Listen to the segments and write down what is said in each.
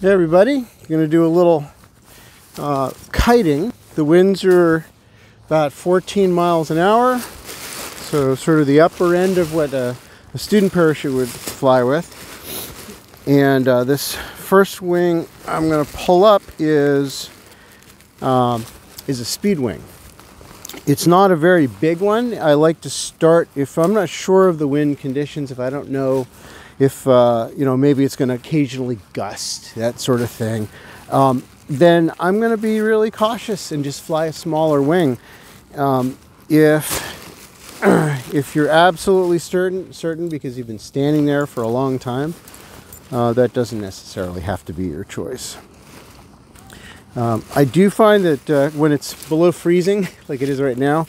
Hey everybody, going to do a little kiting. The winds are about 14 miles an hour, so sort of the upper end of what a student parachute would fly with. And this first wing I'm going to pull up is a Speedwing. It's not a very big one. I like to start, if I'm not sure of the wind conditions, if I don't know if, maybe it's going to occasionally gust, that sort of thing, then I'm going to be really cautious and just fly a smaller wing. If you're absolutely certain because you've been standing there for a long time, that doesn't necessarily have to be your choice. I do find that when it's below freezing, like it is right now,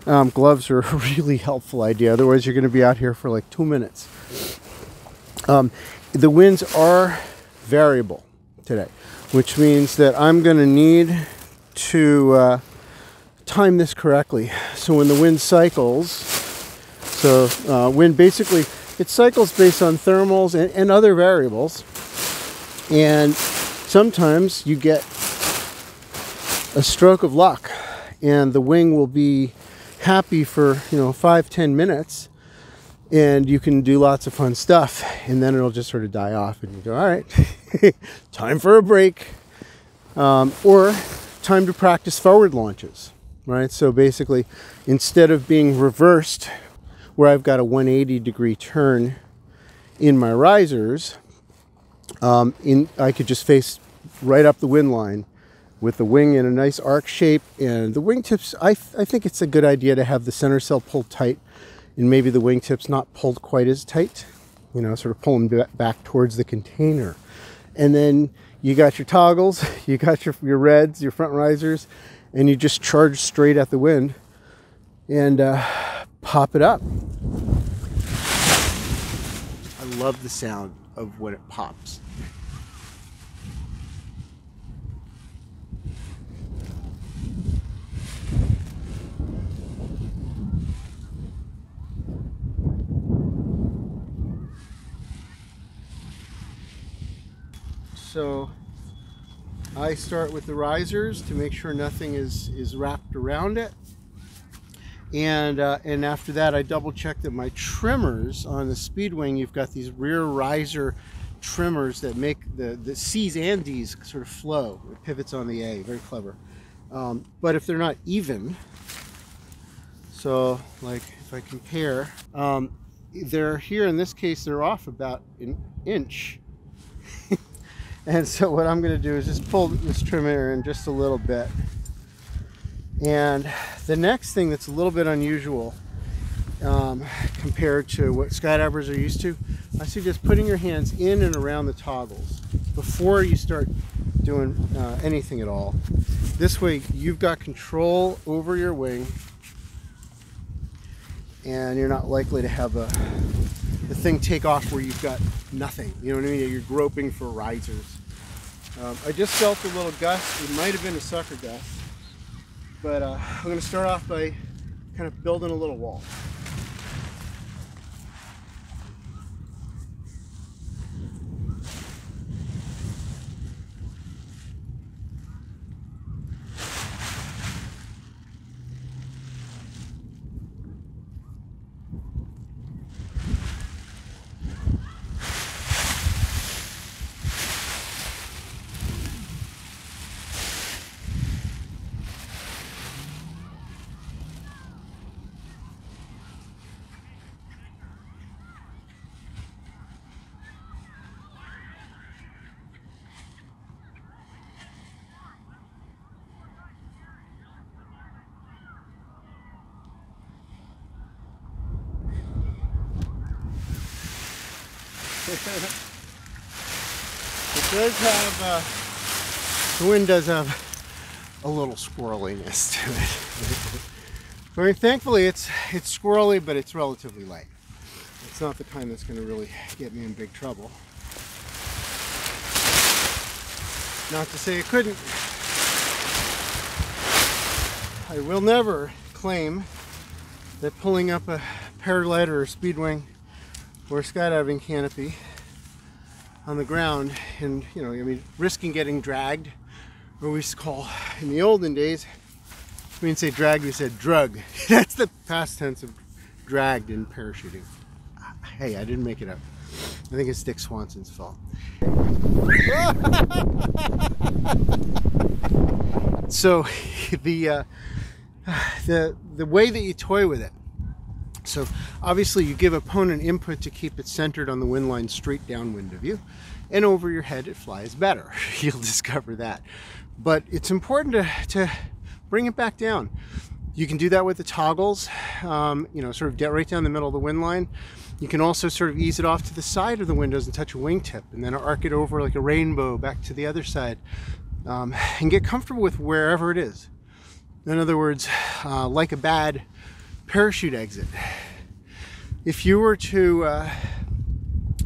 gloves are a really helpful idea. Otherwise, you're going to be out here for like 2 minutes. The winds are variable today, which means that I'm going to need to time this correctly. So when the wind cycles, wind basically, it cycles based on thermals and other variables. And sometimes you get a stroke of luck and the wing will be happy for 5-10 minutes and you can do lots of fun stuff, and then it'll just sort of die off and you go, all right, time for a break, or time to practice forward launches, right? So basically, instead of being reversed where I've got a 180-degree turn in my risers, I could just face right up the wind line with the wing in a nice arc shape. And the wingtips, I think it's a good idea to have the center sail pulled tight and maybe the wingtips not pulled quite as tight, sort of pulling back towards the container. And then you got your toggles, you got your reds, your front risers, and you just charge straight at the wind and pop it up. I love the sound of when it pops. So I start with the risers to make sure nothing is wrapped around it, and after that I double check that my trimmers on the Speedwing, you've got these rear riser trimmers that make the C's and D's sort of flow. It pivots on the A, very clever. But if they're not even, so like if I compare, they're here, in this case they're off about an inch. And so what I'm going to do is just pull this trimmer in just a little bit. And the next thing that's a little bit unusual compared to what skydivers are used to, I suggest putting your hands in and around the toggles before you start doing anything at all. This way you've got control over your wing and you're not likely to have the thing take off where you've got nothing. You know what I mean? You're groping for risers. I just felt a little gust. It might have been a sucker gust, but I'm going to start off by kind of building a little wall. It does have, the wind does have a little squirreliness to it. I mean, thankfully it's squirrely, but it's relatively light. It's not the kind that's going to really get me in big trouble. Not to say it couldn't. I will never claim that pulling up a paraglider or Speedwing or a skydiving canopy on the ground, and I mean, risking getting dragged, or we used to call in the olden days, we didn't say dragged, we said drug. That's the past tense of dragged in parachuting. Hey, I didn't make it up. I think it's Dick Swanson's fault. So the way that you toy with it. So obviously you give opponent input to keep it centered on the wind line straight downwind of you, and over your head it flies better. You'll discover that. But it's important to bring it back down. You can do that with the toggles, sort of get right down the middle of the wind line. You can also sort of ease it off to the side of the windows and touch a wingtip, and then arc it over like a rainbow back to the other side, and get comfortable with wherever it is. In other words, like a bad parachute exit. If you were to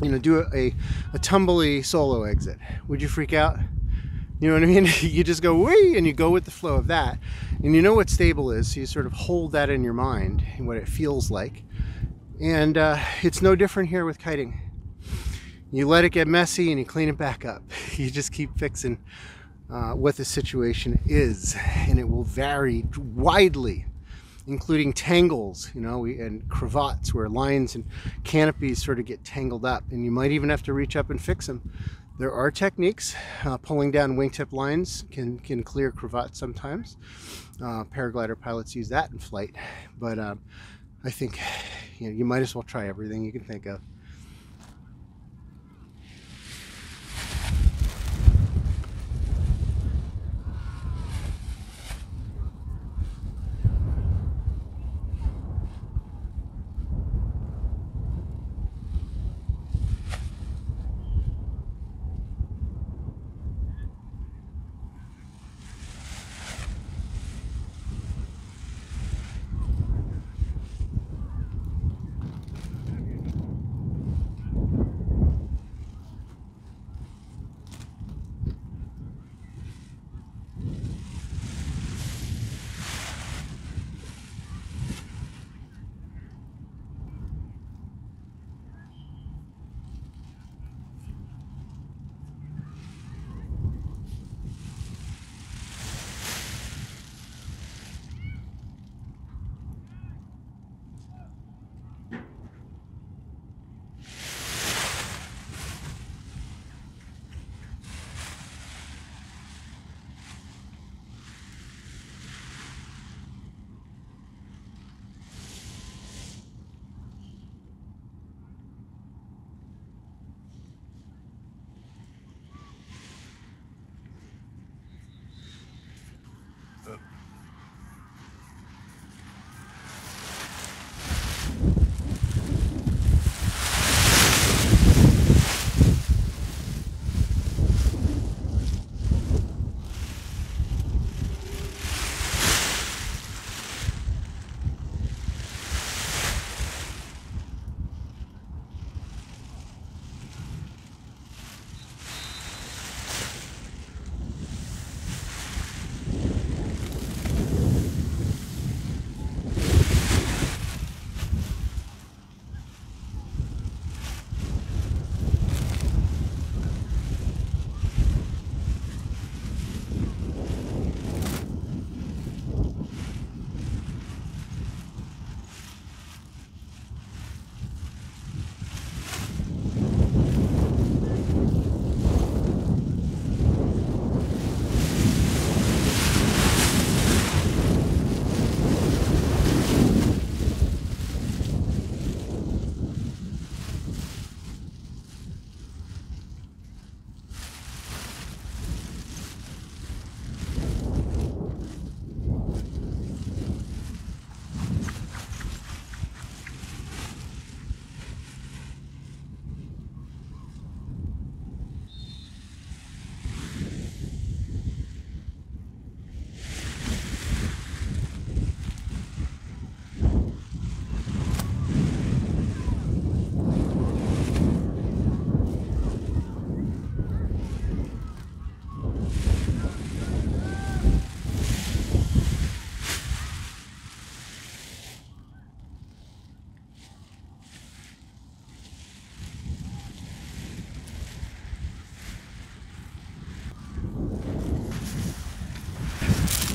do a tumbly solo exit, would you freak out? You know what I mean? You just go wee, and you go with the flow of that, and you know what stable is, so you sort of hold that in your mind and what it feels like. And it's no different here with kiting. You let it get messy and you clean it back up. You just keep fixing what the situation is, and it will vary widely, including tangles, and cravats where lines and canopies sort of get tangled up, and you might even have to reach up and fix them. There are techniques. Pulling down wingtip lines can clear cravats sometimes. Paraglider pilots use that in flight, but I think you might as well try everything you can think of.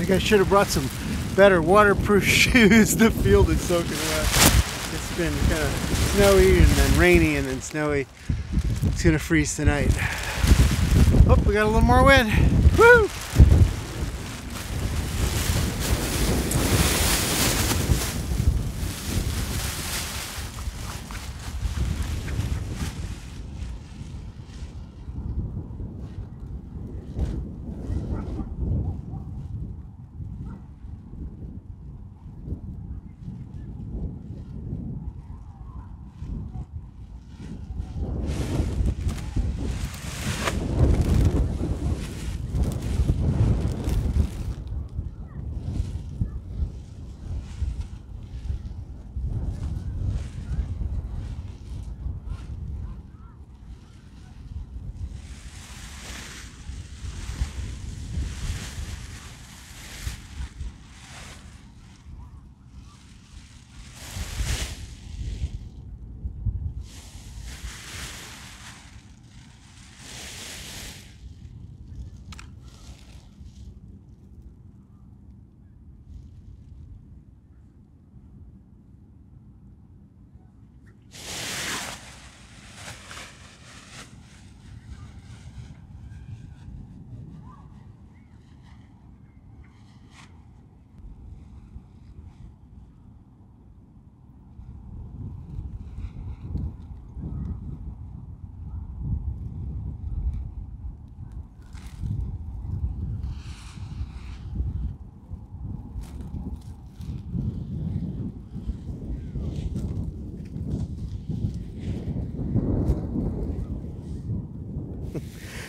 Like I should have brought some better waterproof shoes. The field is soaking wet. It's been kind of snowy and then rainy and then snowy. It's gonna freeze tonight. Oh, we got a little more wind. Woo!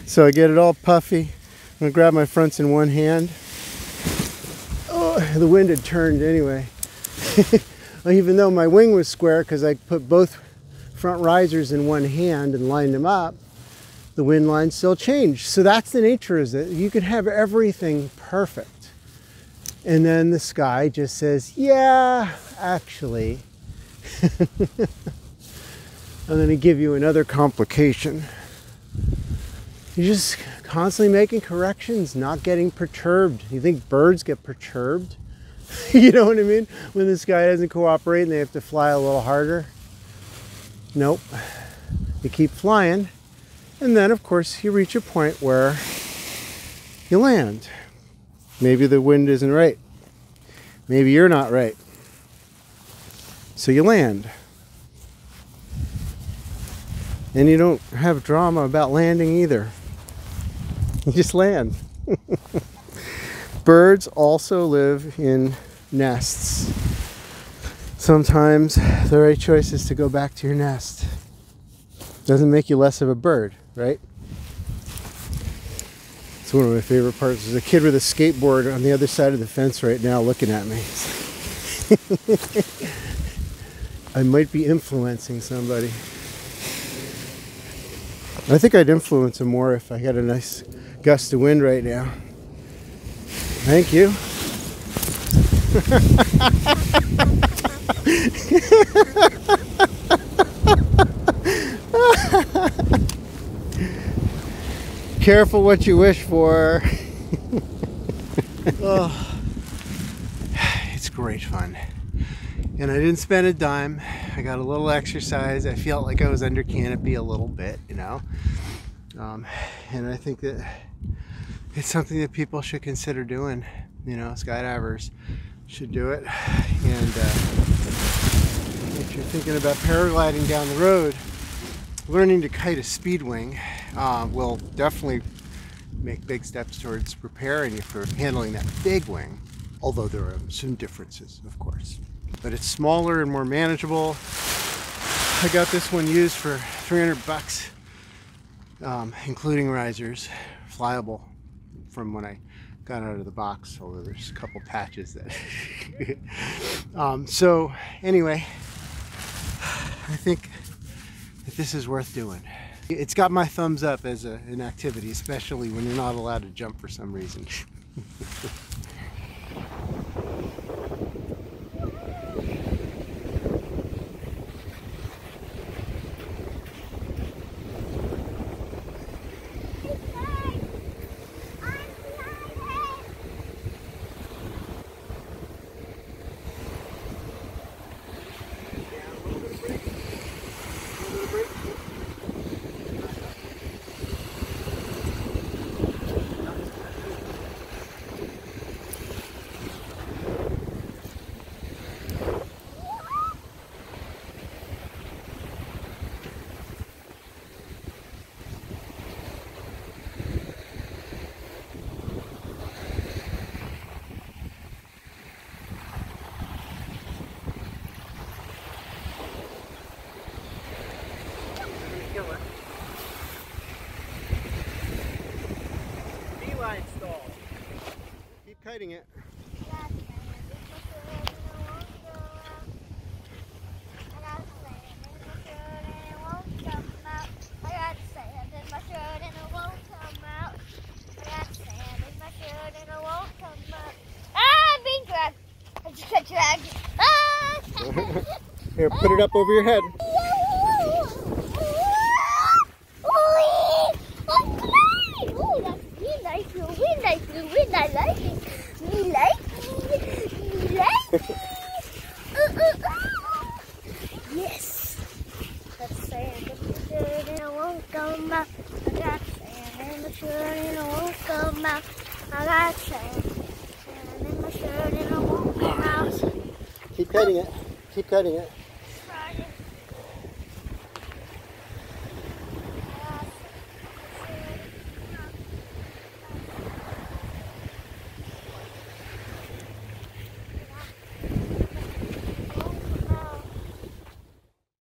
So I get it all puffy. I'm gonna grab my fronts in one hand. Oh, the wind had turned anyway. Even though my wing was square because I put both front risers in one hand and lined them up, the wind line still changed. So that's the nature of it. You can have everything perfect. And then the sky just says, yeah, actually. I'm gonna give you another complication. You're just constantly making corrections, not getting perturbed. You think birds get perturbed? You know what I mean? When the sky doesn't cooperate and they have to fly a little harder? Nope. You keep flying. And then, of course, you reach a point where you land. Maybe the wind isn't right. Maybe you're not right. So you land. And you don't have drama about landing either. You just land. Birds also live in nests. Sometimes the right choice is to go back to your nest. Doesn't make you less of a bird, right? It's one of my favorite parts. There's a kid with a skateboard on the other side of the fence right now looking at me. I might be influencing somebody. I think I'd influence him more if I had a nice gust of wind right now. Thank you. Careful what you wish for. Oh, it's great fun. And I didn't spend a dime. I got a little exercise. I felt like I was under canopy a little bit, you know. And I think that it's something that people should consider doing. You know, skydivers should do it. And if you're thinking about paragliding down the road, learning to kite a Speedwing will definitely make big steps towards preparing you for handling that big wing. Although there are some differences, of course. But it's smaller and more manageable. I got this one used for 300 bucks, including risers, flyable from when I got out of the box, although there's a couple patches that so anyway, I think that this is worth doing. It's got my thumbs up as an activity, especially when you're not allowed to jump for some reason. Wi-Fi installed. Keep kiting it. Here, put it up over your head. Yes. That's sand in my shirt and it won't come out. I got sand in my shirt and it won't come out. I got sand in my shirt and it won't come out. Keep cutting it. Keep cutting it.